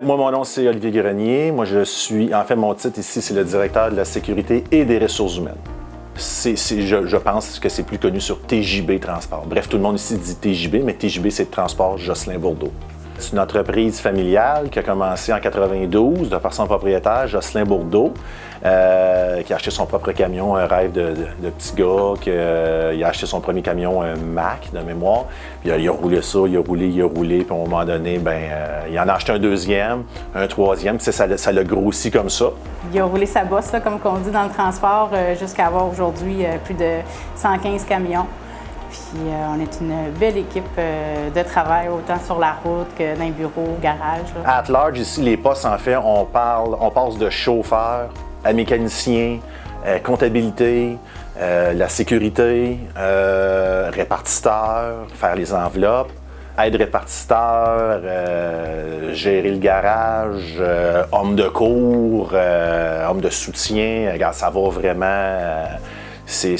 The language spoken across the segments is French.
Moi, mon nom, c'est Olivier Grenier. Moi, mon titre ici, c'est le directeur de la sécurité et des ressources humaines. Je pense que c'est plus connu sur TJB Transport. Bref, tout le monde ici dit TJB, mais TJB, c'est Transport Jocelyn Bourdeau. C'est une entreprise familiale qui a commencé en 92 de par son propriétaire, Jocelyn Bourdeau, qui a acheté son propre camion, un rêve de petit gars, il a acheté son premier camion, un Mack de mémoire, puis il a roulé ça, il a roulé, puis à un moment donné, il en a acheté un deuxième, un troisième, puis ça l'a grossi comme ça. Il a roulé sa bosse, là, comme on dit dans le transport, jusqu'à avoir aujourd'hui plus de 115 camions. Puis on est une belle équipe de travail, autant sur la route que dans les bureaux, garage. Là. At large, ici, les postes, en fait, on passe de chauffeur à mécanicien, comptabilité, la sécurité, répartiteur, faire les enveloppes, aide répartiteur, gérer le garage, homme de cours, homme de soutien. Regarde, ça va vraiment... Il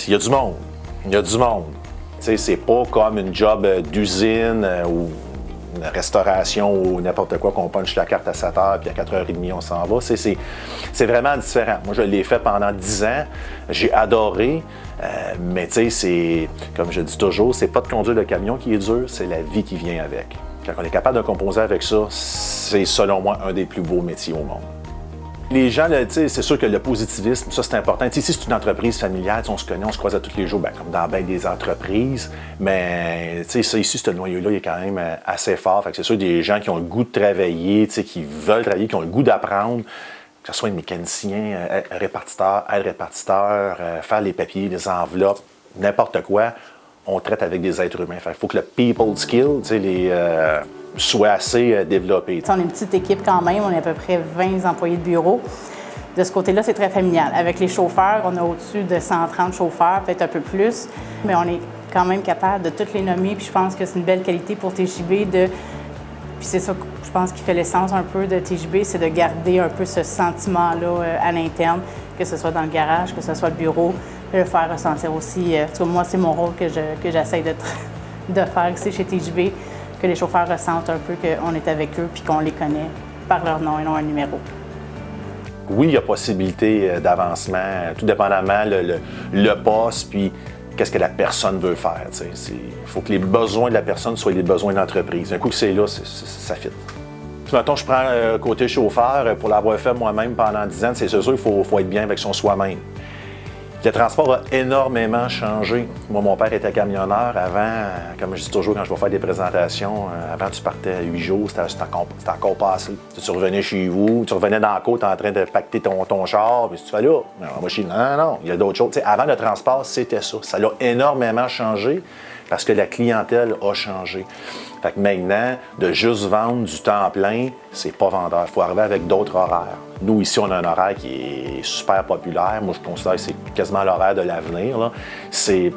y a du monde. Il y a du monde. Tu sais, c'est pas comme une job d'usine ou une restauration ou n'importe quoi qu'on punch la carte à 7 h puis à 4h30 on s'en va. C'est vraiment différent. Moi, je l'ai fait pendant 10 ans. J'ai adoré. Mais tu sais, c'est, comme je dis toujours, c'est pas de conduire le camion qui est dur, c'est la vie qui vient avec. Quand on est capable de composer avec ça, c'est selon moi un des plus beaux métiers au monde. Les gens, c'est sûr que le positivisme, ça c'est important. Ici, c'est une entreprise familiale, on se connaît, on se croise à tous les jours, comme dans bien des entreprises. Mais ça, ici, ce noyau-là, il est quand même assez fort. Fait que c'est sûr des gens qui ont le goût de travailler, qui veulent travailler, qui ont le goût d'apprendre, que ce soit un mécanicien, répartiteur, aide-répartiteur, faire les papiers, les enveloppes, n'importe quoi. On traite avec des êtres humains. Il faut que le people skill, soit assez développé. On est une petite équipe quand même, on est à peu près 20 employés de bureau. De ce côté-là, c'est très familial. Avec les chauffeurs, on a au-dessus de 130 chauffeurs, peut-être un peu plus, mais on est quand même capable de toutes les nommer. Puis je pense que c'est une belle qualité pour TJB Puis c'est ça, je pense, qui fait l'essence un peu de TJB, c'est de garder un peu ce sentiment-là à l'interne, que ce soit dans le garage, que ce soit le bureau, le faire ressentir aussi. En tout cas, moi, c'est mon rôle que j'essaie de faire ici chez TJB, que les chauffeurs ressentent un peu qu'on est avec eux puis qu'on les connaît par leur nom et non un numéro. Oui, il y a possibilité d'avancement, tout dépendamment le poste, puis qu'est-ce que la personne veut faire. Il faut que les besoins de la personne soient les besoins de l'entreprise. Un coup que c'est là, ça fit. Mettons, je prends côté chauffeur, pour l'avoir fait moi-même pendant 10 ans, c'est sûr qu'il faut être bien avec son soi-même. Le transport a énormément changé. Moi, mon père était camionneur. Avant, comme je dis toujours quand je vais faire des présentations, avant tu partais 8 jours, c'était encore passé. Tu revenais chez vous, tu revenais dans la côte en train de pacter ton char, puis tu fais là, non, il y a d'autres choses. T'sais, avant, le transport, c'était ça. Ça l'a énormément changé parce que la clientèle a changé. Fait que maintenant, de juste vendre du temps plein, c'est pas vendeur. Il faut arriver avec d'autres horaires. Nous, ici, on a un horaire qui est super populaire. Moi, je considère que c'est quasiment l'horaire de l'avenir.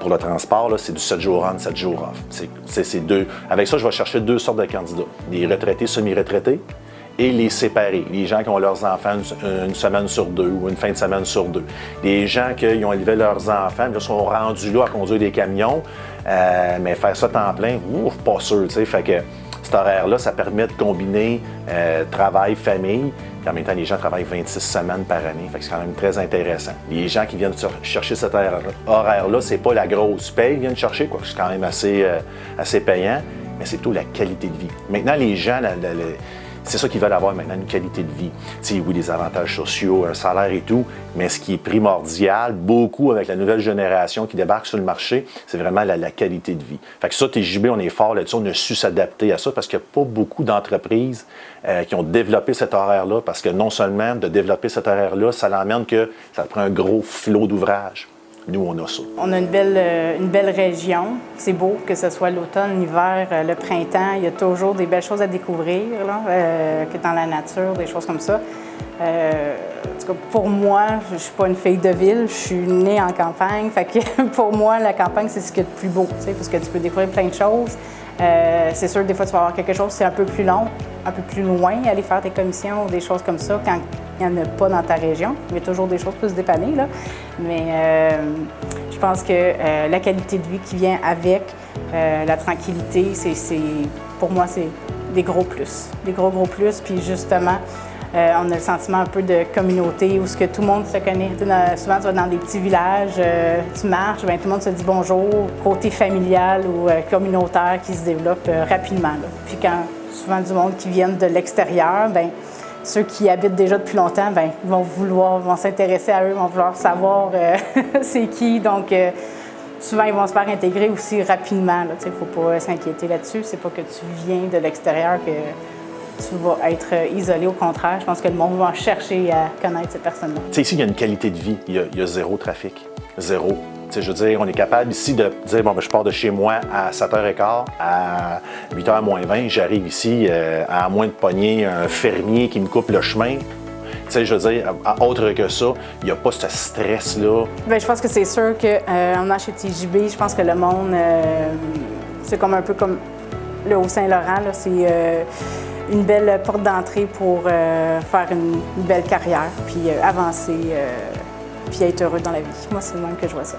Pour le transport, là, c'est du 7 jours on, 7 jours off. C'est deux. Avec ça, je vais chercher deux sortes de candidats. Les retraités, semi-retraités et les séparés. Les gens qui ont leurs enfants une semaine sur deux ou une fin de semaine sur deux. Les gens qui ont élevé leurs enfants, là, sont rendus là à conduire des camions, mais faire ça temps plein, pas sûr. Fait que cet horaire-là, ça permet de combiner travail, famille. Puis en même temps, les gens travaillent 26 semaines par année. Fait que c'est quand même très intéressant. Les gens qui viennent chercher cet horaire-là, c'est pas la grosse paye qu'ils viennent chercher, quoi. C'est quand même assez payant, mais c'est plutôt la qualité de vie. Maintenant, les gens, c'est ça qu'ils veulent avoir maintenant, une qualité de vie. T'sais, oui, des avantages sociaux, un salaire et tout, mais ce qui est primordial, beaucoup avec la nouvelle génération qui débarque sur le marché, c'est vraiment la qualité de vie. Fait que ça, TJB, on est fort là-dessus, on a su s'adapter à ça parce qu'il n'y a pas beaucoup d'entreprises qui ont développé cet horaire-là, parce que non seulement de développer cet horaire-là, ça l'emmène que ça prend un gros flot d'ouvrages. Nous, on a ça. On a une belle région. C'est beau, que ce soit l'automne, l'hiver, le printemps. Il y a toujours des belles choses à découvrir, là, que dans la nature, des choses comme ça. En tout cas, pour moi, je ne suis pas une fille de ville. Je suis née en campagne. Fait que pour moi, la campagne, c'est ce qu'il y a de plus beau, parce que tu peux découvrir plein de choses. C'est sûr, des fois, tu vas avoir quelque chose, c'est un peu plus long, un peu plus loin, aller faire tes commissions ou des choses comme ça, quand il n'y en a pas dans ta région. Il y a toujours des choses pour se dépanner, là. Mais je pense que la qualité de vie qui vient avec, la tranquillité, pour moi, c'est des gros plus. Des gros plus. Puis justement, on a le sentiment un peu de communauté où ce que tout le monde se connaît. Souvent, tu vas dans des petits villages, tu marches, bien, tout le monde se dit bonjour. Côté familial ou communautaire qui se développe rapidement. Là. Puis quand souvent du monde qui viennent de l'extérieur, bien, ceux qui habitent déjà depuis longtemps, bien, vont s'intéresser à eux, vont vouloir savoir c'est qui. Donc, souvent, ils vont se faire intégrer aussi rapidement. Il ne faut pas s'inquiéter là-dessus. C'est pas que tu viens de l'extérieur que tu vas être isolé. Au contraire, je pense que le monde va chercher à connaître ces personnes-là. Tu sais, ici, il y a une qualité de vie. Il y a zéro trafic. Zéro. Tu sais, je veux dire, on est capable ici de dire, bon, ben, je pars de chez moi à 7h15, à 8h moins 20, j'arrive ici à moins de pogner un fermier qui me coupe le chemin. Tu sais, je veux dire, autre que ça, il n'y a pas ce stress-là. Bien, je pense que c'est sûr qu'en venant chez TJB, je pense que le monde, c'est comme un peu comme le Haut-Saint-Laurent, là, c'est une belle porte d'entrée pour faire une belle carrière, puis avancer, puis être heureux dans la vie. Moi, c'est le même que je vois ça.